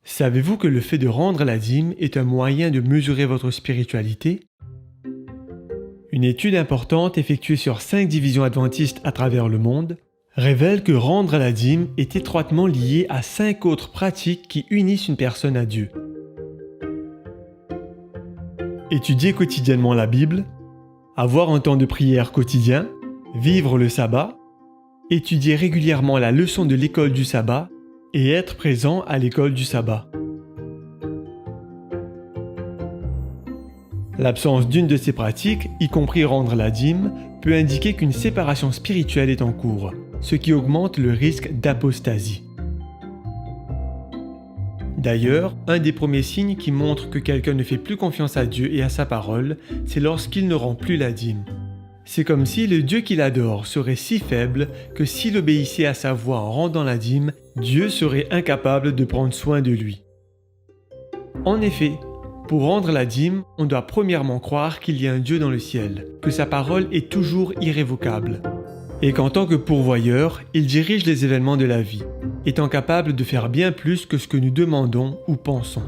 Savez-vous que le fait de rendre la dîme est un moyen de mesurer votre spiritualité? Une étude importante effectuée sur 5 divisions adventistes à travers le monde révèle que rendre la dîme est étroitement lié à 5 autres pratiques qui unissent une personne à Dieu. Étudier quotidiennement la Bible, avoir un temps de prière quotidien, vivre le sabbat, étudier régulièrement la leçon de l'école du sabbat et être présent à l'école du sabbat. L'absence d'une de ces pratiques, y compris rendre la dîme, peut indiquer qu'une séparation spirituelle est en cours, ce qui augmente le risque d'apostasie. D'ailleurs, un des premiers signes qui montrent que quelqu'un ne fait plus confiance à Dieu et à sa parole, c'est lorsqu'il ne rend plus la dîme. C'est comme si le Dieu qu'il adore serait si faible que s'il obéissait à sa voix en rendant la dîme, Dieu serait incapable de prendre soin de lui. En effet, pour rendre la dîme, on doit premièrement croire qu'il y a un Dieu dans le ciel, que sa parole est toujours irrévocable, et qu'en tant que pourvoyeur, il dirige les événements de la vie, étant capable de faire bien plus que ce que nous demandons ou pensons.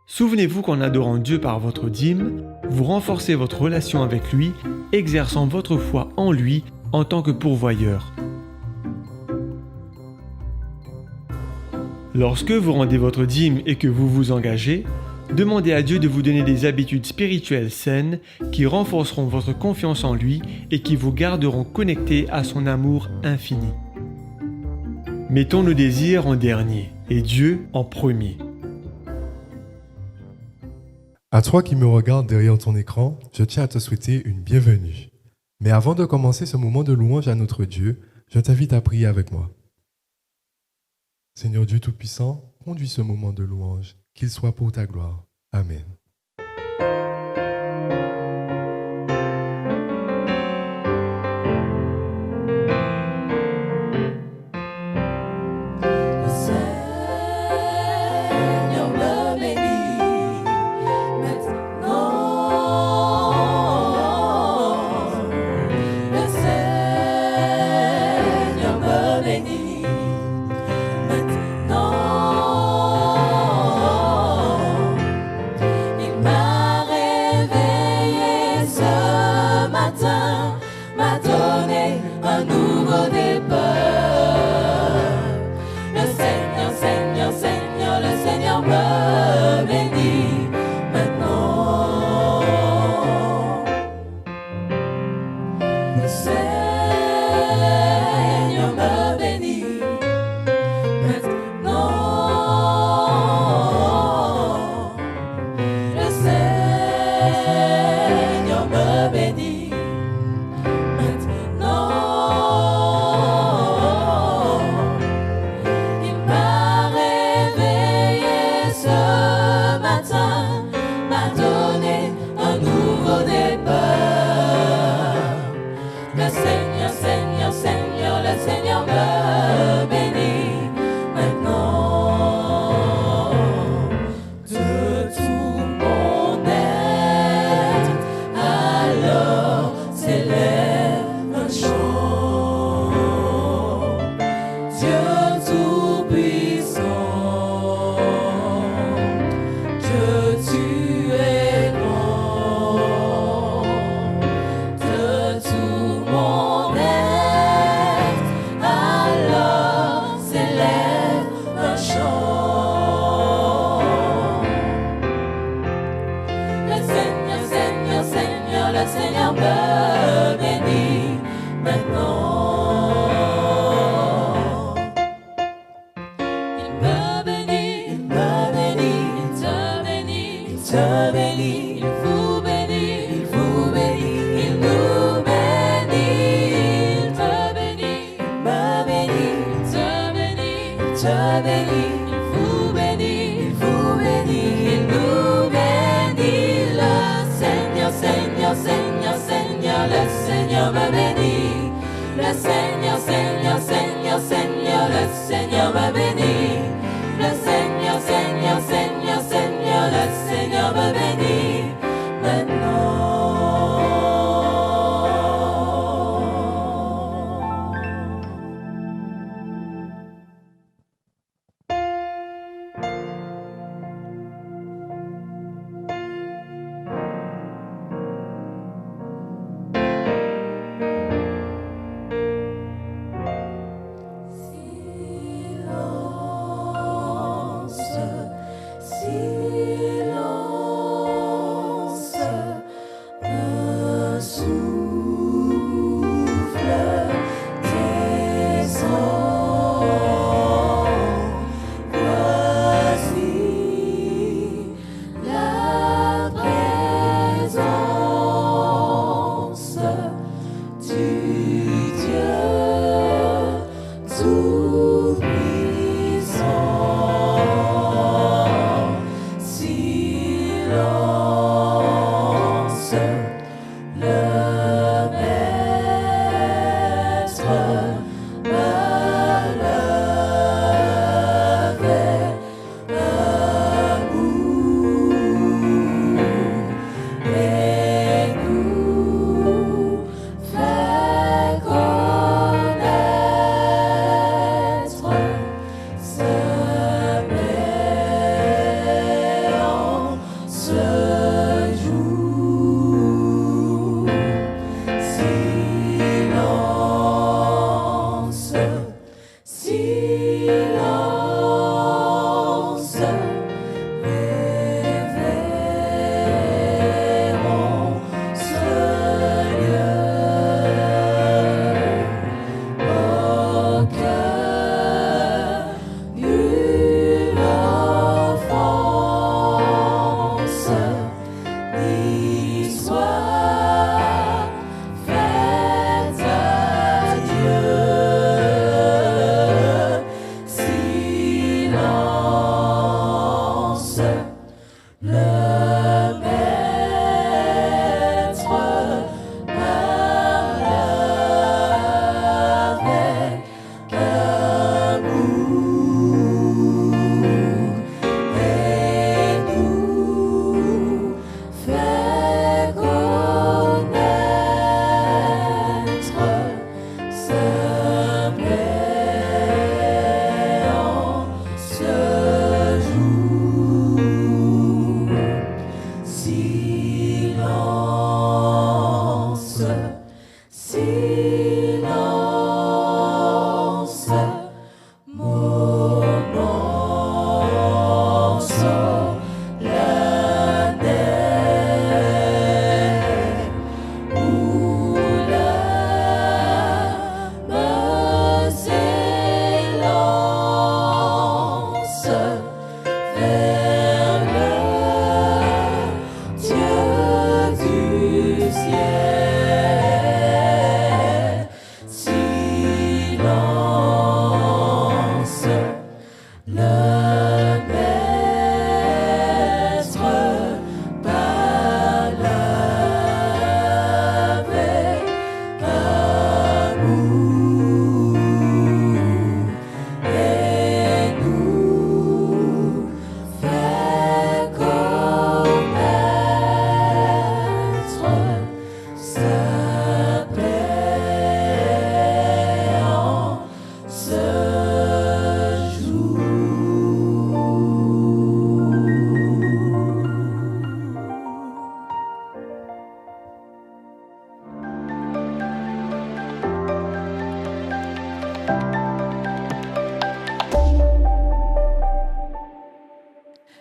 Souvenez-vous qu'en adorant Dieu par votre dîme, vous renforcez votre relation avec lui, exerçant votre foi en lui en tant que pourvoyeur. Lorsque vous rendez votre dîme et que vous vous engagez, demandez à Dieu de vous donner des habitudes spirituelles saines qui renforceront votre confiance en lui et qui vous garderont connectés à son amour infini. Mettons nos désirs en dernier et Dieu en premier. À toi qui me regardes derrière ton écran, je tiens à te souhaiter une bienvenue. Mais avant de commencer ce moment de louange à notre Dieu, je t'invite à prier avec moi. Seigneur Dieu Tout-Puissant, conduis ce moment de louange, qu'il soit pour ta gloire. Amen.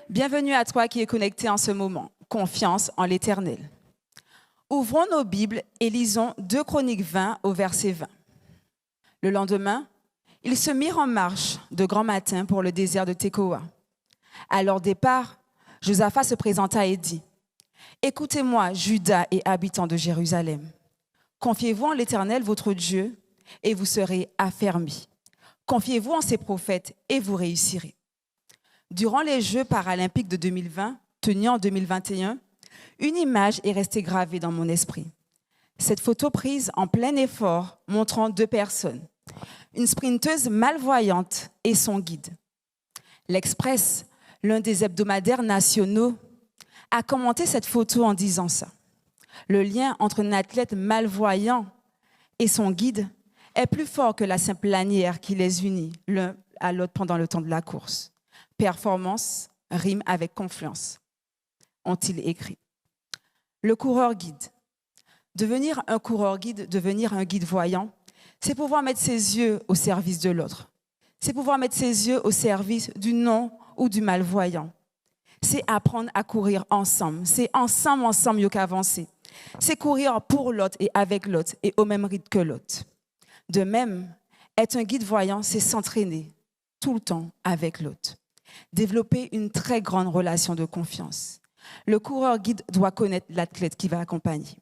Bienvenue à toi qui es connecté en ce moment. Confiance en l'Éternel. Ouvrons nos Bibles et lisons 2 Chroniques 20 au verset 20. Le lendemain, ils se mirent en marche de grand matin pour le désert de Tekoa. À leur départ, Josaphat se présenta et dit : « Écoutez-moi, Juda et habitants de Jérusalem. Confiez-vous en l'Éternel, votre Dieu, et vous serez affermis. Confiez-vous en ses prophètes et vous réussirez. » Durant les Jeux paralympiques de 2020, tenus en 2021, une image est restée gravée dans mon esprit. Cette photo prise en plein effort montrant 2 personnes, une sprinteuse malvoyante et son guide. L'Express, l'un des hebdomadaires nationaux, a commenté cette photo en disant ça. Le lien entre un athlète malvoyant et son guide est plus fort que la simple lanière qui les unit l'un à l'autre pendant le temps de la course. Performance rime avec confiance, ont-ils écrit. Le coureur guide. Devenir un coureur guide, devenir un guide voyant, c'est pouvoir mettre ses yeux au service de l'autre. C'est pouvoir mettre ses yeux au service du non ou du malvoyant. C'est apprendre à courir ensemble. C'est ensemble, mieux qu'avancer. C'est courir pour l'autre et avec l'autre et au même rythme que l'autre. De même, être un guide voyant, c'est s'entraîner tout le temps avec l'autre. Développer une très grande relation de confiance. Le coureur guide doit connaître l'athlète qui va accompagner.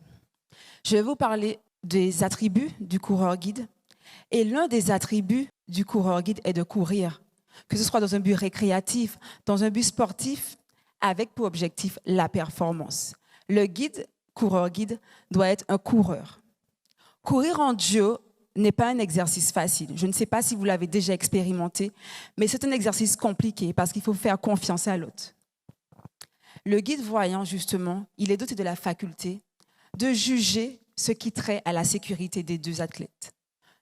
Je vais vous parler des attributs du coureur guide. Et l'un des attributs du coureur guide est de courir, que ce soit dans un but récréatif, dans un but sportif, avec pour objectif la performance. Le guide, coureur guide, doit être un coureur. Courir en duo n'est pas un exercice facile. Je ne sais pas si vous l'avez déjà expérimenté, mais c'est un exercice compliqué parce qu'il faut faire confiance à l'autre. Le guide voyant, justement, il est doté de la faculté de juger ce qui trait à la sécurité des 2 athlètes,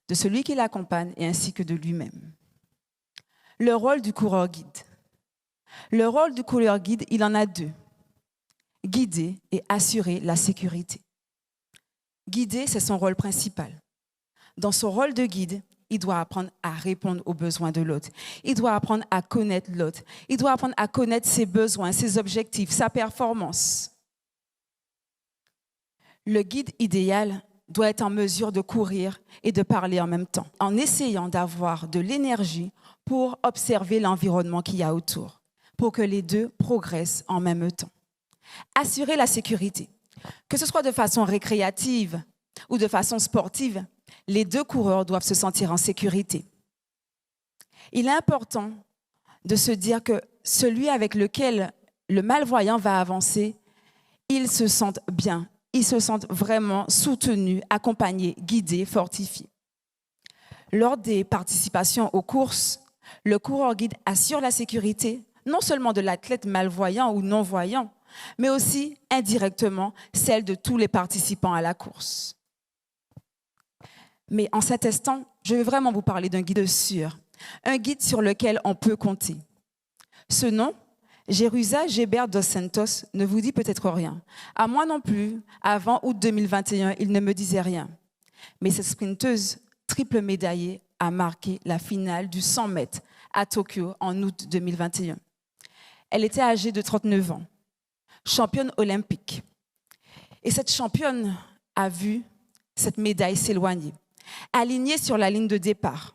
de celui qui l'accompagne et ainsi que de lui-même. Le rôle du coureur guide. Le rôle du coureur guide, il en a 2. Guider et assurer la sécurité. Guider, c'est son rôle principal. Dans son rôle de guide, il doit apprendre à répondre aux besoins de l'autre. Il doit apprendre à connaître l'autre. Il doit apprendre à connaître ses besoins, ses objectifs, sa performance. Le guide idéal doit être en mesure de courir et de parler en même temps, en essayant d'avoir de l'énergie pour observer l'environnement qu'il y a autour, pour que les 2 progressent en même temps. Assurer la sécurité, que ce soit de façon récréative ou de façon sportive, les 2 coureurs doivent se sentir en sécurité. Il est important de se dire que celui avec lequel le malvoyant va avancer, il se sente bien, il se sente vraiment soutenu, accompagné, guidé, fortifié. Lors des participations aux courses, le coureur guide assure la sécurité, non seulement de l'athlète malvoyant ou non-voyant, mais aussi indirectement celle de tous les participants à la course. Mais en cet instant, je vais vraiment vous parler d'un guide sûr, un guide sur lequel on peut compter. Ce nom, Jerusa Gébert dos Santos, ne vous dit peut-être rien. À moi non plus, avant août 2021, il ne me disait rien. Mais cette sprinteuse triple médaillée a marqué la finale du 100 mètres à Tokyo en août 2021. Elle était âgée de 39 ans, championne olympique. Et cette championne a vu cette médaille s'éloigner. Alignés sur la ligne de départ,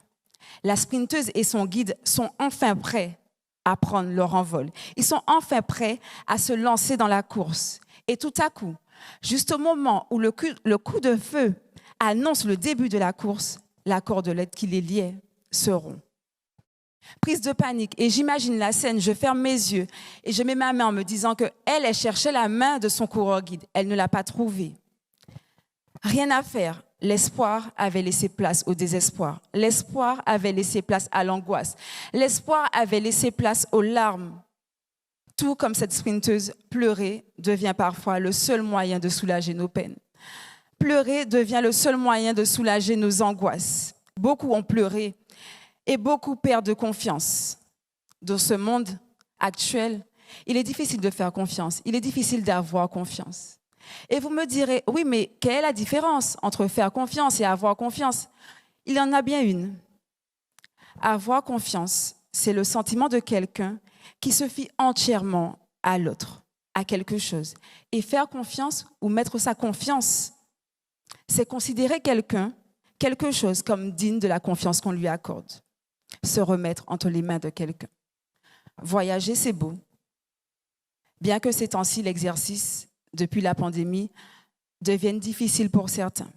la sprinteuse et son guide sont enfin prêts à prendre leur envol. Ils sont enfin prêts à se lancer dans la course. Et tout à coup, juste au moment où le coup de feu annonce le début de la course, la cordelette qui les liait se rompt. Prise de panique, et j'imagine la scène, je ferme mes yeux et je mets ma main en me disant qu'elle cherchait la main de son coureur guide. Elle ne l'a pas trouvée. Rien à faire. l'espoir avait laissé place au désespoir. L'espoir avait laissé place à l'angoisse. L'espoir avait laissé place aux larmes. Tout comme cette sprinteuse, pleurer devient parfois le seul moyen de soulager nos peines. Pleurer devient le seul moyen de soulager nos angoisses. Beaucoup ont pleuré et beaucoup perdent confiance. Dans ce monde actuel, il est difficile de faire confiance. Il est difficile d'avoir confiance. Et vous me direz, oui, mais quelle est la différence entre faire confiance et avoir confiance? Il y en a bien une. Avoir confiance, c'est le sentiment de quelqu'un qui se fie entièrement à l'autre, à quelque chose. Et faire confiance ou mettre sa confiance, c'est considérer quelque chose comme digne de la confiance qu'on lui accorde. Se remettre entre les mains de quelqu'un. Voyager, c'est beau. Bien que ces temps-ci, l'exercice, depuis la pandémie, devienne difficile pour certains.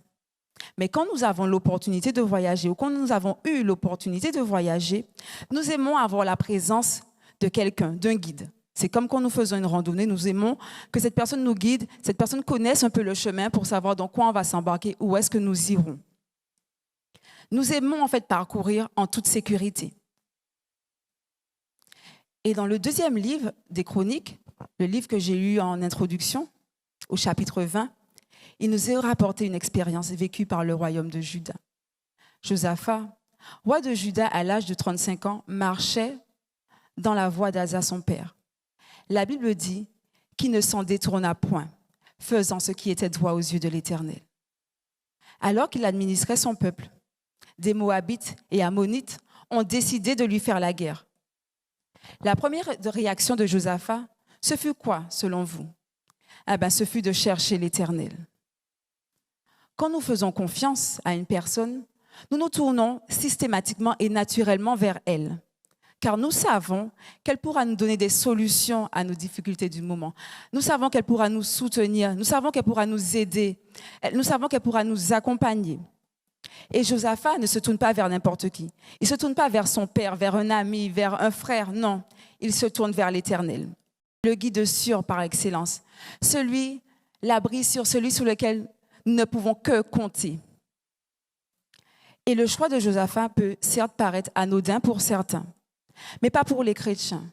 Mais quand nous avons l'opportunité de voyager ou quand nous avons eu l'opportunité de voyager, nous aimons avoir la présence de quelqu'un, d'un guide. C'est comme quand nous faisons une randonnée, nous aimons que cette personne nous guide, cette personne connaisse un peu le chemin pour savoir dans quoi on va s'embarquer, où est-ce que nous irons. Nous aimons en fait parcourir en toute sécurité. Et dans le deuxième livre des Chroniques, le livre que j'ai lu en introduction, au chapitre 20, il nous est rapporté une expérience vécue par le royaume de Juda. Josaphat, roi de Juda à l'âge de 35 ans, marchait dans la voie d'Asa son père. La Bible dit qu'il ne s'en détourna point, faisant ce qui était droit aux yeux de l'Éternel. Alors qu'il administrait son peuple, des Moabites et Ammonites ont décidé de lui faire la guerre. La première réaction de Josaphat, ce fut quoi, selon vous? Ce fut de chercher l'Éternel. Quand nous faisons confiance à une personne, nous nous tournons systématiquement et naturellement vers elle, car nous savons qu'elle pourra nous donner des solutions à nos difficultés du moment. Nous savons qu'elle pourra nous soutenir, nous savons qu'elle pourra nous aider, nous savons qu'elle pourra nous accompagner. Et Josaphat ne se tourne pas vers n'importe qui. Il ne se tourne pas vers son père, vers un ami, vers un frère, non. Il se tourne vers l'Éternel, le guide sûr par excellence, l'abri sûr, celui sur lequel nous ne pouvons que compter. Et le choix de Josaphat peut certes paraître anodin pour certains, mais pas pour les chrétiens,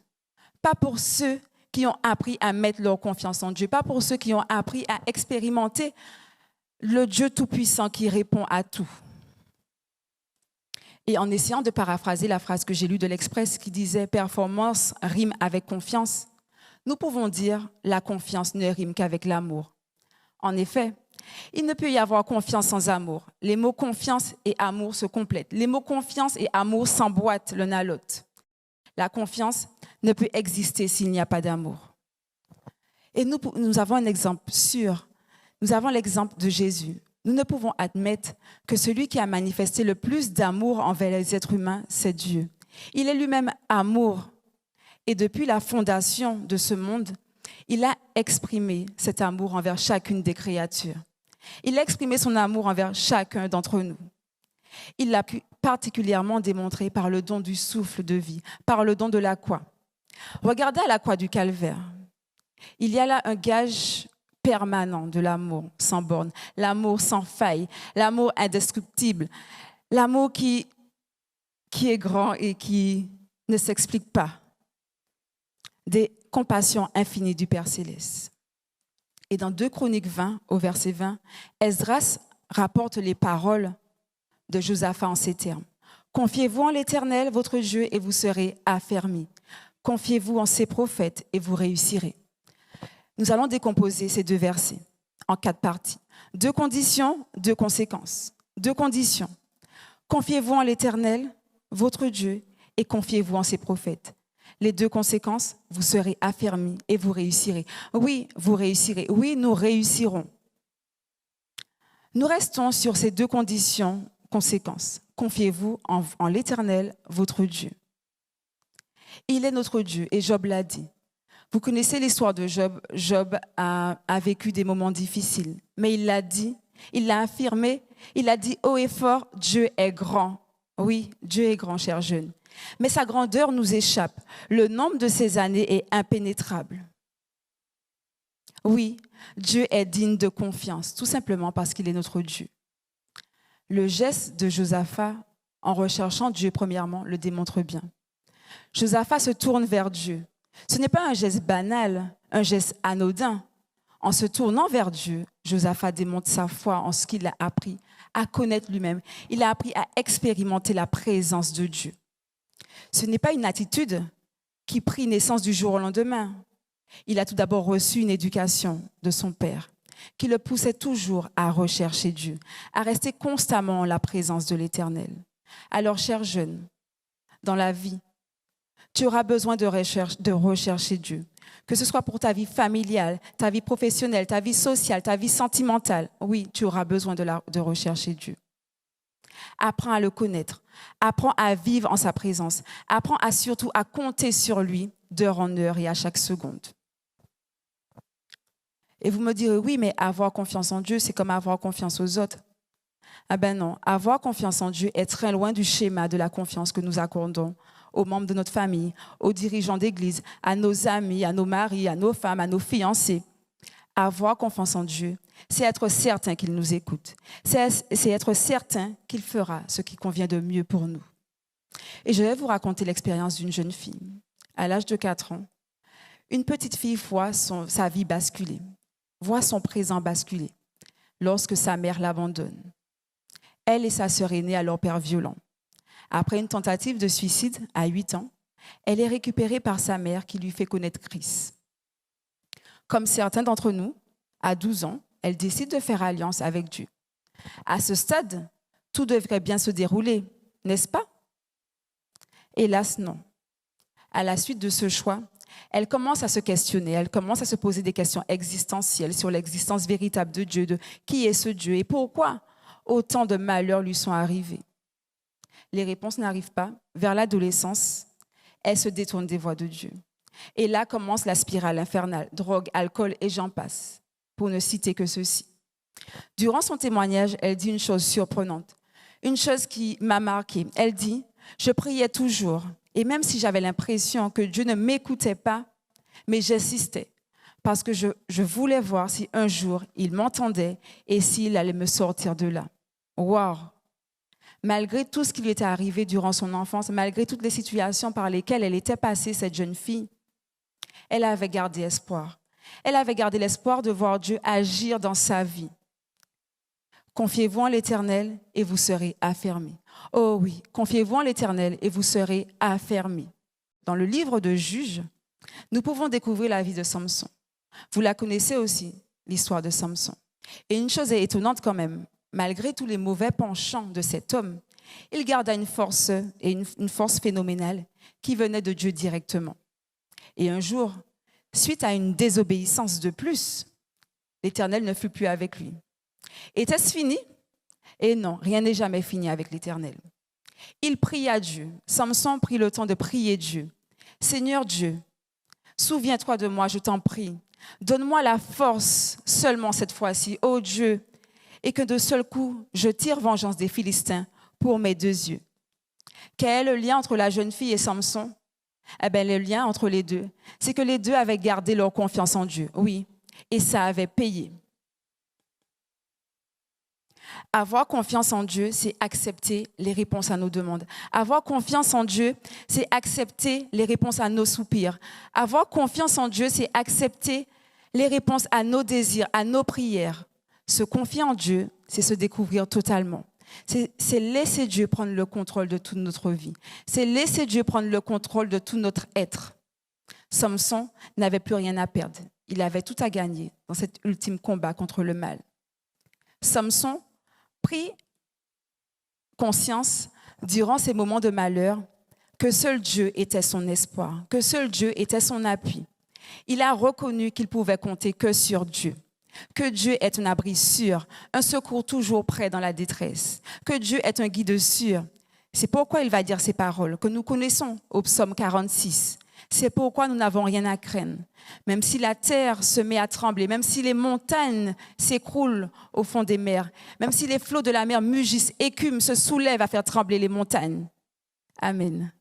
pas pour ceux qui ont appris à mettre leur confiance en Dieu, pas pour ceux qui ont appris à expérimenter le Dieu tout-puissant qui répond à tout. Et en essayant de paraphraser la phrase que j'ai lue de l'Express qui disait « performance rime avec confiance », nous pouvons dire « la confiance ne rime qu'avec l'amour ». En effet, il ne peut y avoir confiance sans amour. Les mots confiance et amour se complètent. Les mots confiance et amour s'emboîtent l'un à l'autre. La confiance ne peut exister s'il n'y a pas d'amour. Et nous avons un exemple sûr. Nous avons l'exemple de Jésus. Nous ne pouvons admettre que celui qui a manifesté le plus d'amour envers les êtres humains, c'est Dieu. Il est lui-même amour. Et depuis la fondation de ce monde, il a exprimé cet amour envers chacune des créatures. Il a exprimé son amour envers chacun d'entre nous. Il l'a particulièrement démontré par le don du souffle de vie, par le don de la croix. Regardez à la croix du Calvaire. Il y a là un gage permanent de l'amour sans borne, l'amour sans faille, l'amour indestructible, l'amour qui est grand et qui ne s'explique pas. Des compassions infinies du Père Céleste. Et dans 2 Chroniques 20, au verset 20, Esdras rapporte les paroles de Josaphat en ces termes. « Confiez-vous en l'Éternel, votre Dieu, et vous serez affermis. Confiez-vous en ses prophètes, et vous réussirez. » Nous allons décomposer ces 2 versets en 4 parties. 2 conditions, 2 conséquences. 2 conditions. Confiez-vous en l'Éternel, votre Dieu, et confiez-vous en ses prophètes. Les 2 conséquences, vous serez affermis et vous réussirez. Oui, vous réussirez. Oui, nous réussirons. Nous restons sur ces 2 conditions, conséquences. Confiez-vous en l'Éternel, votre Dieu. Il est notre Dieu, et Job l'a dit. Vous connaissez l'histoire de Job. Job a vécu des moments difficiles, mais il l'a dit, il l'a affirmé, il a dit haut et fort, Dieu est grand. Oui, Dieu est grand, chers jeunes. Mais sa grandeur nous échappe. Le nombre de ses années est impénétrable. Oui, Dieu est digne de confiance, tout simplement parce qu'il est notre Dieu. Le geste de Josaphat, en recherchant Dieu premièrement, le démontre bien. Josaphat se tourne vers Dieu. Ce n'est pas un geste banal, un geste anodin. En se tournant vers Dieu, Josaphat démontre sa foi en ce qu'il a appris à connaître lui-même. Il a appris à expérimenter la présence de Dieu. Ce n'est pas une attitude qui prit naissance du jour au lendemain. Il a tout d'abord reçu une éducation de son père qui le poussait toujours à rechercher Dieu, à rester constamment en la présence de l'Éternel. Alors, chers jeunes, dans la vie, tu auras besoin de rechercher Dieu, que ce soit pour ta vie familiale, ta vie professionnelle, ta vie sociale, ta vie sentimentale. Oui, tu auras besoin de rechercher Dieu. Apprends à le connaître, apprends à vivre en sa présence, apprends surtout à compter sur lui d'heure en heure et à chaque seconde. Et vous me direz, oui, mais avoir confiance en Dieu, c'est comme avoir confiance aux autres. Ah ben non, avoir confiance en Dieu est très loin du schéma de la confiance que nous accordons aux membres de notre famille, aux dirigeants d'église, à nos amis, à nos maris, à nos femmes, à nos fiancés. Avoir confiance en Dieu, c'est être certain qu'il nous écoute. C'est être certain qu'il fera ce qui convient de mieux pour nous. Et je vais vous raconter l'expérience d'une jeune fille. À l'âge de 4 ans, une petite fille voit sa vie basculer, voit son présent basculer lorsque sa mère l'abandonne. Elle et sa sœur aînée à leur père violent. Après une tentative de suicide à 8 ans, elle est récupérée par sa mère qui lui fait connaître Christ. Comme certains d'entre nous, à 12 ans, elle décide de faire alliance avec Dieu. À ce stade, tout devrait bien se dérouler, n'est-ce pas? Hélas, non. À la suite de ce choix, elle commence à se questionner, elle commence à se poser des questions existentielles sur l'existence véritable de Dieu, de qui est ce Dieu et pourquoi autant de malheurs lui sont arrivés. Les réponses n'arrivent pas. Vers l'adolescence, elle se détourne des voies de Dieu. Et là commence la spirale infernale, drogue, alcool et j'en passe, pour ne citer que ceci. Durant son témoignage, elle dit une chose surprenante, une chose qui m'a marquée. Elle dit « Je priais toujours, et même si j'avais l'impression que Dieu ne m'écoutait pas, mais j'insistais, parce que je voulais voir si un jour il m'entendait et s'il allait me sortir de là. » Wow! Malgré tout ce qui lui était arrivé durant son enfance, malgré toutes les situations par lesquelles elle était passée, cette jeune fille, elle avait gardé espoir. Elle avait gardé l'espoir de voir Dieu agir dans sa vie. Confiez-vous en l'Éternel et vous serez affermis. Oh oui, confiez-vous en l'Éternel et vous serez affermis. Dans le livre de Juges, nous pouvons découvrir la vie de Samson. Vous la connaissez aussi, l'histoire de Samson. Et une chose est étonnante quand même. Malgré tous les mauvais penchants de cet homme, il garda une force phénoménale qui venait de Dieu directement. Et un jour, suite à une désobéissance de plus, l'Éternel ne fut plus avec lui. Était-ce fini? Et non, rien n'est jamais fini avec l'Éternel. Il pria Dieu. Samson prit le temps de prier Dieu. Seigneur Dieu, souviens-toi de moi, je t'en prie. Donne-moi la force seulement cette fois-ci, ô Dieu, et que de seul coup, je tire vengeance des Philistins pour mes 2 yeux. Quel est le lien entre la jeune fille et Samson? Eh bien, le lien entre les deux, c'est que les deux avaient gardé leur confiance en Dieu, oui, et ça avait payé. Avoir confiance en Dieu, c'est accepter les réponses à nos demandes. Avoir confiance en Dieu, c'est accepter les réponses à nos soupirs. Avoir confiance en Dieu, c'est accepter les réponses à nos désirs, à nos prières. Se confier en Dieu, c'est se découvrir totalement. C'est laisser Dieu prendre le contrôle de toute notre vie. C'est laisser Dieu prendre le contrôle de tout notre être. Samson n'avait plus rien à perdre. Il avait tout à gagner dans cet ultime combat contre le mal. Samson prit conscience durant ces moments de malheur que seul Dieu était son espoir, que seul Dieu était son appui. Il a reconnu qu'il pouvait compter que sur Dieu. Que Dieu est un abri sûr, un secours toujours prêt dans la détresse. Que Dieu est un guide sûr. C'est pourquoi il va dire ces paroles que nous connaissons au psaume 46. C'est pourquoi nous n'avons rien à craindre. Même si la terre se met à trembler, même si les montagnes s'écroulent au fond des mers, même si les flots de la mer mugissent, écument, se soulèvent à faire trembler les montagnes. Amen.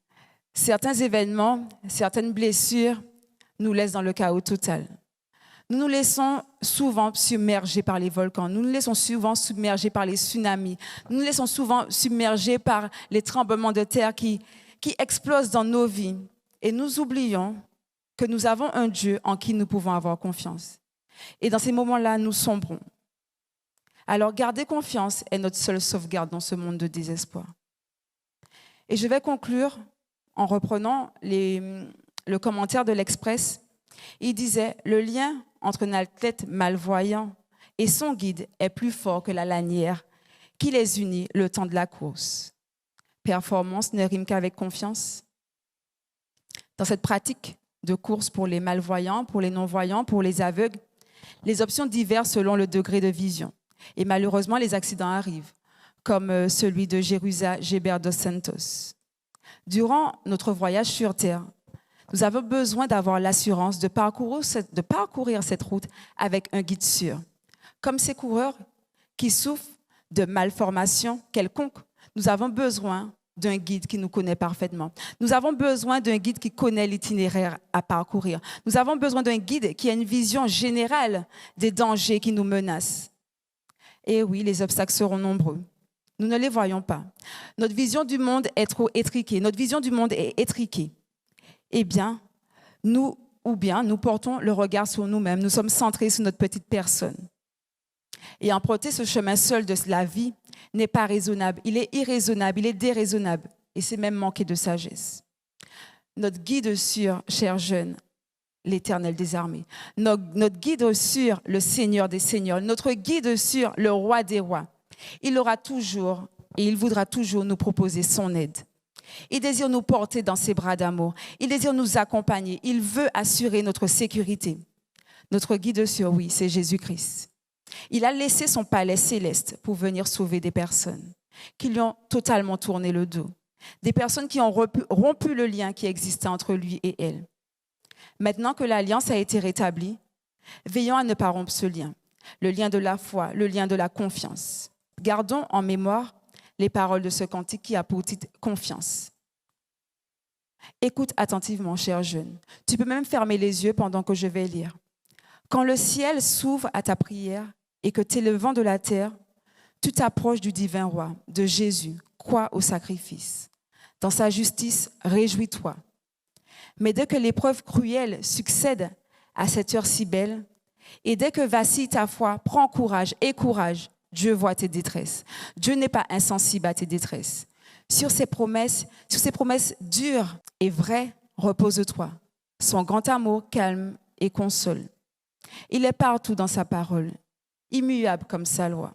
Certains événements, certaines blessures nous laissent dans le chaos total. Nous nous laissons souvent submerger par les volcans, nous nous laissons souvent submerger par les tsunamis, nous nous laissons souvent submerger par les tremblements de terre qui explosent dans nos vies. Et nous oublions que nous avons un Dieu en qui nous pouvons avoir confiance. Et dans ces moments-là, nous sombrons. Alors, garder confiance est notre seule sauvegarde dans ce monde de désespoir. Et je vais conclure en reprenant le commentaire de l'Express. Il disait « Le lien entre un athlète malvoyant et son guide est plus fort que la lanière qui les unit le temps de la course. Performance ne rime qu'avec confiance. » Dans cette pratique de course pour les malvoyants, pour les non-voyants, pour les aveugles, les options diffèrent selon le degré de vision. Et malheureusement, les accidents arrivent, comme celui de Jerusa Gilbert dos Santos. Durant notre voyage sur Terre, nous avons besoin d'avoir l'assurance de parcourir cette route avec un guide sûr. Comme ces coureurs qui souffrent de malformations quelconques, nous avons besoin d'un guide qui nous connaît parfaitement. Nous avons besoin d'un guide qui connaît l'itinéraire à parcourir. Nous avons besoin d'un guide qui a une vision générale des dangers qui nous menacent. Et oui, les obstacles seront nombreux. Nous ne les voyons pas. Notre vision du monde est trop étriquée. Notre vision du monde est étriquée. Eh bien, nous portons le regard sur nous-mêmes. Nous sommes centrés sur notre petite personne. Et emprunter ce chemin seul de la vie n'est pas raisonnable. Il est irraisonnable, il est déraisonnable. Et c'est même manquer de sagesse. Notre guide sûr, chers jeunes, l'Éternel des armées. Notre guide sûr, le Seigneur des seigneurs. Notre guide sûr, le Roi des rois. Il aura toujours et il voudra toujours nous proposer son aide. Il désire nous porter dans ses bras d'amour. Il désire nous accompagner. Il veut assurer notre sécurité. Notre guide sûr, oui, c'est Jésus-Christ. Il a laissé son palais céleste pour venir sauver des personnes qui lui ont totalement tourné le dos. Des personnes qui ont rompu le lien qui existait entre lui et elle. Maintenant que l'alliance a été rétablie, veillons à ne pas rompre ce lien. Le lien de la foi, le lien de la confiance. Gardons en mémoire les paroles de ce cantique qui a pour titre « Confiance ». Écoute attentivement, cher jeune. Tu peux même fermer les yeux pendant que je vais lire. Quand le ciel s'ouvre à ta prière et que t'élevant de la terre, tu t'approches du divin roi, de Jésus, crois au sacrifice. Dans sa justice, réjouis-toi. Mais dès que l'épreuve cruelle succède à cette heure si belle, et dès que vacille ta foi, prends courage et courage. Dieu voit tes détresses. Dieu n'est pas insensible à tes détresses. Sur ses promesses dures et vraies, repose-toi. Son grand amour calme et console. Il est partout dans sa parole, immuable comme sa loi.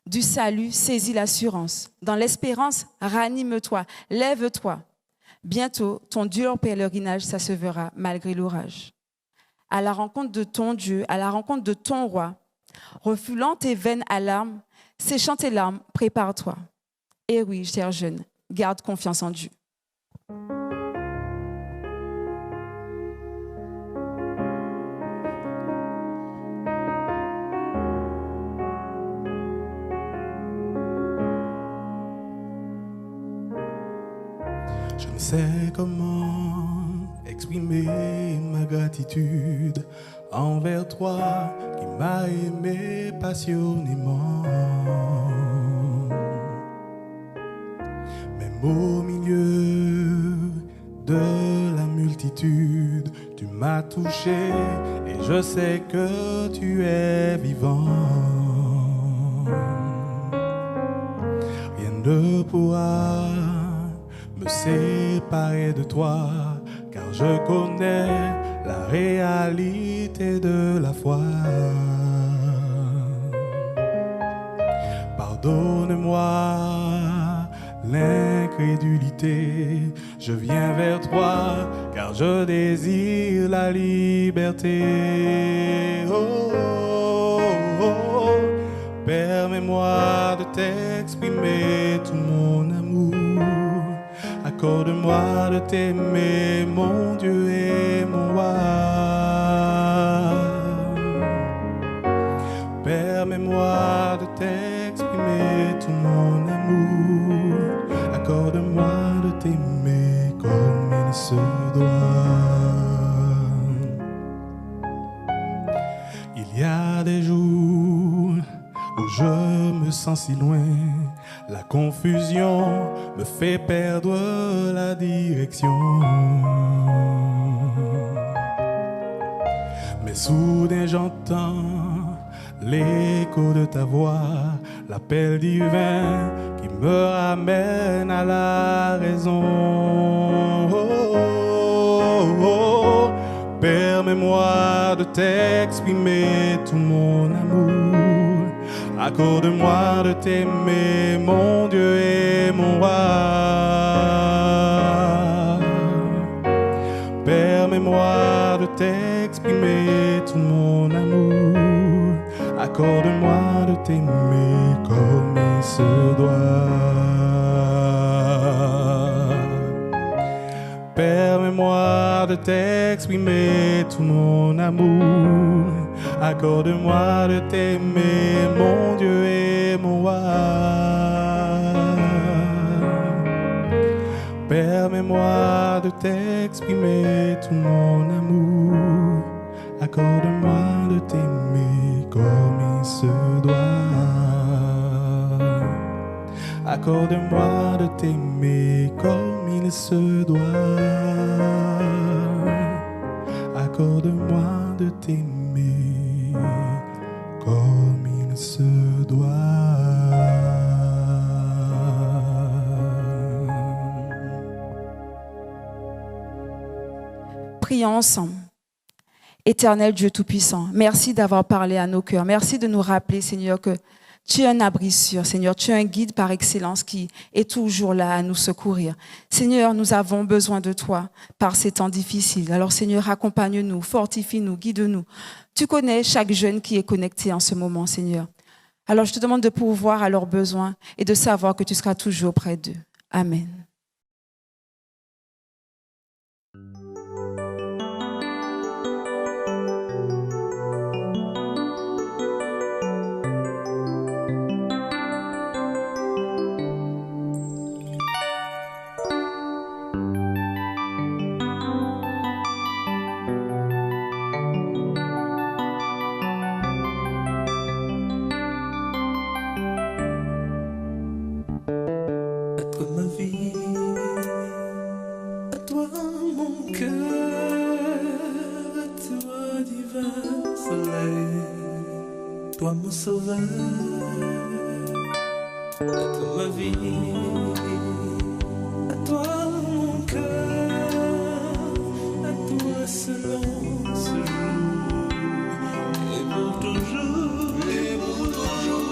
Du salut, saisis l'assurance. Dans l'espérance, ranime-toi, lève-toi. Bientôt, ton dur pèlerinage s'achèvera malgré l'orage. À la rencontre de ton Dieu, à la rencontre de ton roi, refoulant tes vaines alarmes, séchant tes larmes, prépare-toi. Et oui, cher jeune, garde confiance en Dieu. Je ne sais comment exprimer ma gratitude envers toi qui m'as aimé passionnément. Même au milieu de la multitude, tu m'as touché et je sais que tu es vivant. Rien ne pourra me séparer de toi, car je connais la réalité de la foi. Pardonne-moi l'incrédulité, je viens vers toi, car je désire la liberté. Oh, oh, oh. Permets-moi de t'exprimer tout mon amour. Accorde-moi de t'aimer, mon Dieu et mon roi. Permets-moi de t'exprimer tout mon amour. Accorde-moi de t'aimer comme il se doit. si loin. La confusion me fait perdre la direction. Mais soudain j'entends l'écho de ta voix, l'appel divin qui me ramène à la raison. Permets-moi de t'exprimer tout mon amour. Accorde-moi de t'aimer, mon Dieu et mon roi. Permets-moi de t'exprimer tout mon amour. Accorde-moi de t'aimer comme il se doit. Permets-moi de t'exprimer tout mon amour. Accorde-moi de t'aimer, mon Dieu et mon roi. Permets-moi de t'exprimer tout mon amour. Accorde-moi de t'aimer comme il se doit. Accorde-moi de t'aimer comme il se doit. Accorde-moi de t'aimer comme il se doit. Prions ensemble. Éternel Dieu Tout-Puissant, merci d'avoir parlé à nos cœurs. Merci de nous rappeler, Seigneur, que tu es un abri sûr. Seigneur, tu es un guide par excellence qui est toujours là à nous secourir. Seigneur, nous avons besoin de toi par ces temps difficiles. Alors, Seigneur, accompagne-nous, fortifie-nous, guide-nous. Tu connais chaque jeune qui est connecté en ce moment, Seigneur. Alors, je te demande de pourvoir à leurs besoins et de savoir que tu seras toujours auprès d'eux. Amen. Ma vie, à toi mon cœur, à toi divin soleil, toi mon sauveur, à toi ma vie, à toi mon cœur, à toi selon ce jour, et pour toujours, et pour toujours.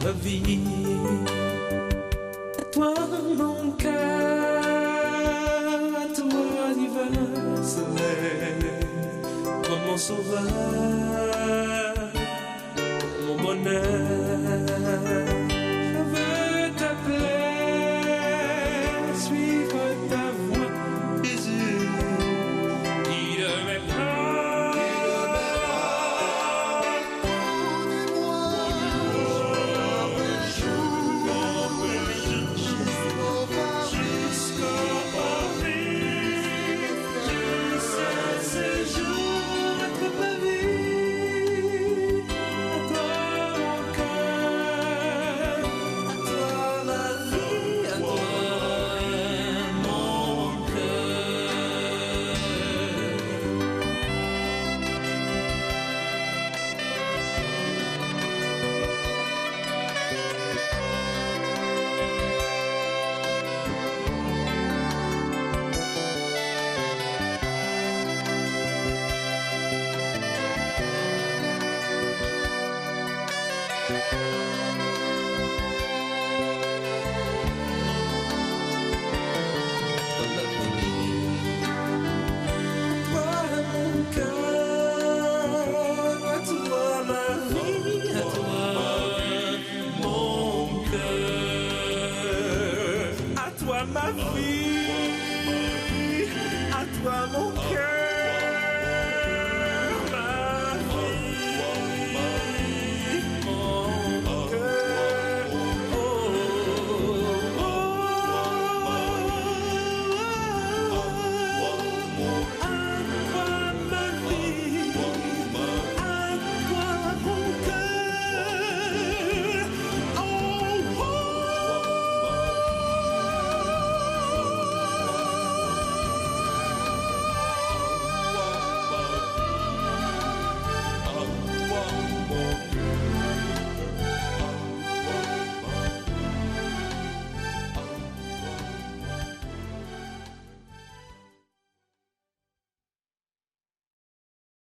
Ma vie, à toi mon cœur, à toi divin soleil, toi mon sauveur, mon bonheur, je veux t'appeler, suivre ta voix, Jésus, guide mes pas.